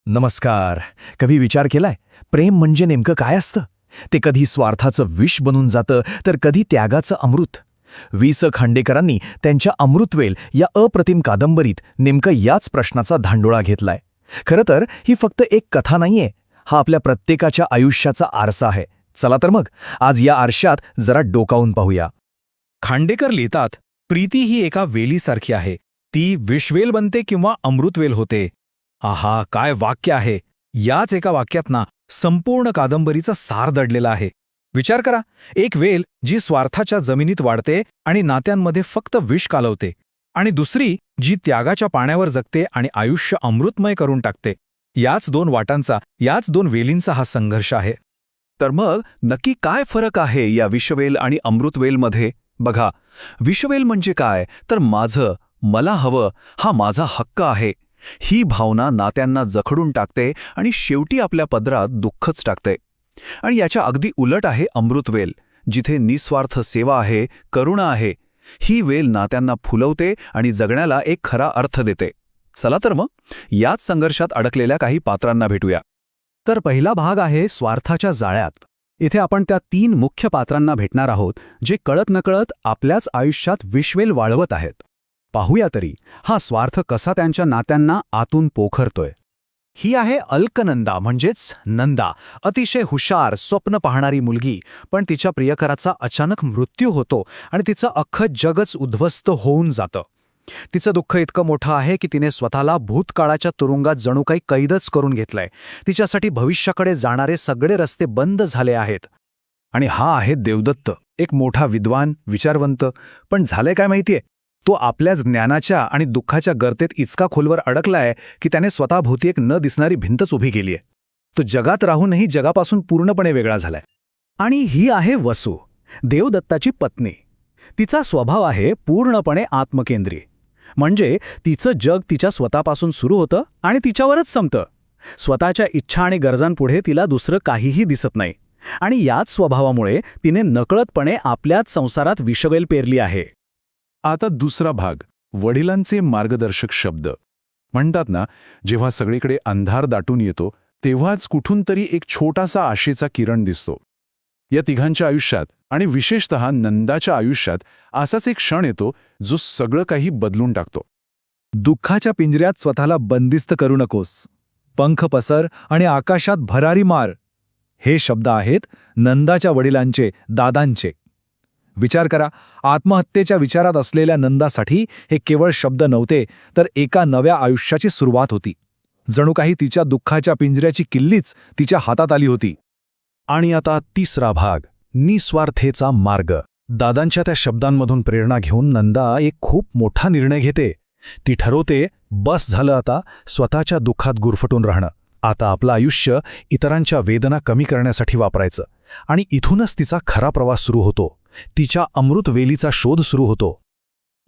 नमस्कार. कधी विचार केलाय प्रेम म्हणजे नेमकं काय असतं? ते कधी स्वार्थाचं विष बनून जातं तर कधी त्यागाचं अमृत. वि.स. खांडेकरांनी त्यांच्या अमृतवेल या अप्रतिम कादंबरीत नेमकं याच प्रश्नाचा धांडोळा घेतलाय. खरं तर ही फक्त एक कथा नाहीये, हा आपल्या प्रत्येकाच्या आयुष्याचा आरसा आहे. चला तर मग आज या आरशात जरा डोकावून पाहूया. खांडेकर लिहितात, प्रीती ही एका वेलीसारखी आहे. ती विषवेल बनते किंवा अमृतवेल होते. आहा, काय वाक्य आहे! याच एका वाक्यात ना संपूर्ण कादंबरीचा सार दडलेला आहे. विचार करा, एक वेल जी स्वार्थाच्या जमिनीत वाढते आणि नात्यांमध्ये फक्त विष कालवते, आणि दुसरी जी त्यागाच्या पाण्यावर जगते आणि आयुष्य अमृतमय करून टाकते. याच दोन वाटांचा, याच दोन वेलींचा हा संघर्ष आहे. तर मग नक्की काय फरक आहे या विषवेल आणि अमृतवेलमध्ये? बघा, विषवेल म्हणजे काय तर माझं, मला हवं, हा माझा हक्क आहे, ही भावना नात्यांना जखडून टाकते आणि शेवटी आपल्या पदरात दुःखच टाकते. आणि याच्या अगदी उलट आहे अमृतवेल, जिथे निस्वार्थ सेवा आहे, करुणा आहे. ही वेल नात्यांना फुलवते आणि जगण्याला एक खरा अर्थ देते. चला तर मग याच संघर्षात अडकलेल्या काही पात्रांना भेटूया. तर पहिला भाग आहे स्वार्थाच्या जाळ्यात. इथे आपण त्या 3 मुख्य पात्रांना भेटणार आहोत, जे कळत नकळत आपल्याच आयुष्यात विषवेल वाळवत आहेत. पाहूया तरी हा स्वार्थ कसा त्यांच्या नात्यांना आतून पोखरतोय. ही आहे अलकनंदा, म्हणजेच नंदा. अतिशय हुशार, स्वप्न पाहणारी मुलगी. पण तिच्या प्रियकराचा अचानक मृत्यू होतो आणि तिचं अख्खं जगच उद्ध्वस्त होऊन जातं. तिचं दुःख इतकं मोठं आहे की तिने स्वतःला भूतकाळाच्या तुरुंगात जणू काही कैदच करून घेतलंय. तिच्यासाठी भविष्याकडे जाणारे सगळे रस्ते बंद झाले आहेत. आणि हा आहे देवदत्त, एक मोठा विद्वान, विचारवंत. पण झालंय काय माहितीये, तो आपल्याच ज्ञानाच्या आणि दुःखाच्या गर्तेत इतका खोलवर अडकलाय की त्याने स्वतःभोवती एक न दिसणारी भिंतच उभी केलीय. तो जगात राहूनही जगापासून पूर्णपणे वेगळा झालाय. आणि ही आहे वसू, देवदत्ताची पत्नी. तिचा स्वभाव आहे पूर्णपणे आत्मकेंद्री. म्हणजे तिचं जग तिच्या स्वतःपासून सुरू होतं आणि तिच्यावरच संपतं. स्वतःच्या इच्छा आणि गरजांपुढे तिला दुसरं काहीही दिसत नाही. आणि याच स्वभावामुळे तिने नकळतपणे आपल्याच संसारात विषवेल पेरली आहे. आता दुसरा भाग, वडिलांचे मार्गदर्शक शब्द. म्हणतात ना, जेव्हा सगळीकडे अंधार दाटून येतो तेव्हाच कुठून तरी एक छोटासा आशेचा किरण दिसतो. या तिघांच्या आयुष्यात आणि विशेषतः नंदाच्या आयुष्यात असाच एक क्षण येतो जो सगळं काही बदलून टाकतो. दुःखाच्या पिंजऱ्यात स्वतःला बंदिस्त करू नकोस, पंख पसर आणि आकाशात भरारी मार. हे शब्द आहेत नंदाच्या वडिलांचे, दादांचे. विचार करा, आत्महत्येच्या विचारात असलेल्या नंदासाठी हे केवळ शब्द नव्हते, तर एका नव्या आयुष्याची सुरुवात होती. जणू काही तिच्या दुःखाच्या पिंजऱ्याची किल्लीच तिच्या हातात आली होती. आणि आता तिसरा भाग, निस्वार्थेचा मार्ग. दादांच्या त्या शब्दांमधून प्रेरणा घेऊन नंदा एक खूप मोठा निर्णय घेते. ती ठरवते, बस झालं आता स्वतःच्या दुःखात गुरफटून राहणं. आता आपलं आयुष्य इतरांच्या वेदना कमी करण्यासाठी वापरायचं. आणि इथूनच तिचा खरा प्रवास सुरू होतो. तिच्या अमृतवेलीचा शोध सुरू होतो.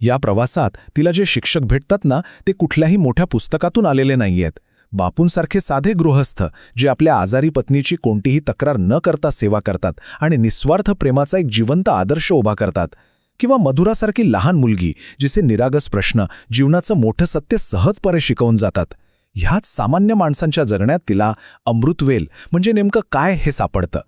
या प्रवासात तिला जे शिक्षक भेटतात ना, ते कुठल्याही मोठ्या पुस्तकातून आलेले नाहीयेत. बापूंसारखे साधे गृहस्थ, जे आपल्या आजारी पत्नीची कोणतीही तक्रार न करता सेवा करतात आणि निस्वार्थ प्रेमाचा एक जिवंत आदर्श उभा करतात. किंवा मधुरासारखी लहान मुलगी, जिचे निरागस प्रश्न जीवनाचं मोठं सत्य सहजपणे शिकवून जातात. ह्याच सामान्य माणसांच्या जगण्यात तिला अमृतवेल म्हणजे नेमकं काय हे सापडतं.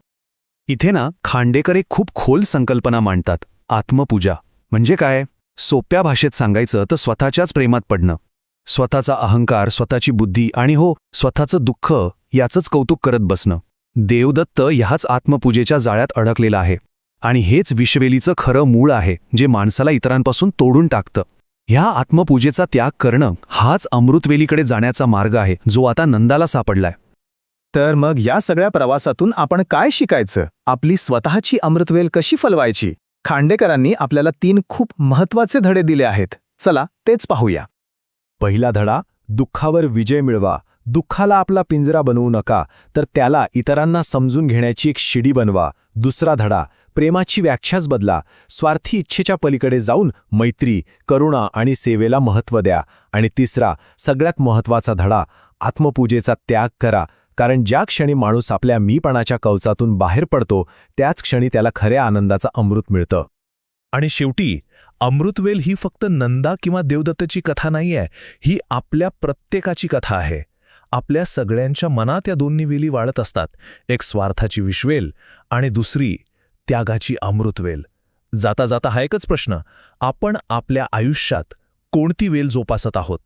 इथे ना खांडेकर एक खूप खोल संकल्पना मांडतात. आत्मपूजा म्हणजे काय? सोप्या भाषेत सांगायचं तर स्वतःच्याच प्रेमात पडणं. स्वतःचा अहंकार, स्वतःची बुद्धी आणि स्वतःचं दुःख याचंच कौतुक करत बसणं. देवदत्त ह्याच आत्मपूजेच्या जाळ्यात अडकलेला आहे. आणि हेच विषवेलीचं खरं मूळ आहे, जे माणसाला इतरांपासून तोडून टाकतं. ह्या आत्मपूजेचा त्याग करणं हाच अमृतवेलीकडे जाण्याचा मार्ग आहे, जो आता नंदाला सापडलाय. तर मग या सगळ्या प्रवासातून आपण काय शिकायचं? आपली स्वतःची अमृतवेल कशी फलवायची? खांडेकरांनी आपल्याला 3 खूप महत्त्वाचे धडे दिले आहेत. चला तेच पाहूया. पहिला धडा, दुःखावर विजय मिळवा. दुःखाला आपला पिंजरा बनवू नका, तर त्याला इतरांना समजून घेण्याची एक शिडी बनवा. दुसरा धडा, प्रेमाची व्याख्याच बदला. स्वार्थी इच्छेच्या पलीकडे जाऊन मैत्री, करुणा आणि सेवेला महत्त्व द्या. आणि तिसरा, सगळ्यात महत्त्वाचा धडा, आत्मपूजेचा त्याग करा. कारण ज्या क्षणी माणूस आपल्या मीपणाच्या कवचातून बाहेर पडतो, त्याच क्षणी त्याला खऱ्या आनंदाचं अमृत मिळतं. आणि शेवटी अमृतवेल ही फक्त नंदा किंवा देवदत्तची कथा नाहीये, ही आपल्या प्रत्येकाची कथा आहे. आपल्या सगळ्यांच्या मनात या दोन्ही वेली वाढत असतात, एक स्वार्थाची विषवेल आणि दुसरी त्यागाची अमृतवेल. जाता जाता हा एकच प्रश्न, आपण आपल्या आयुष्यात कोणती वेल जोपासत आहोत?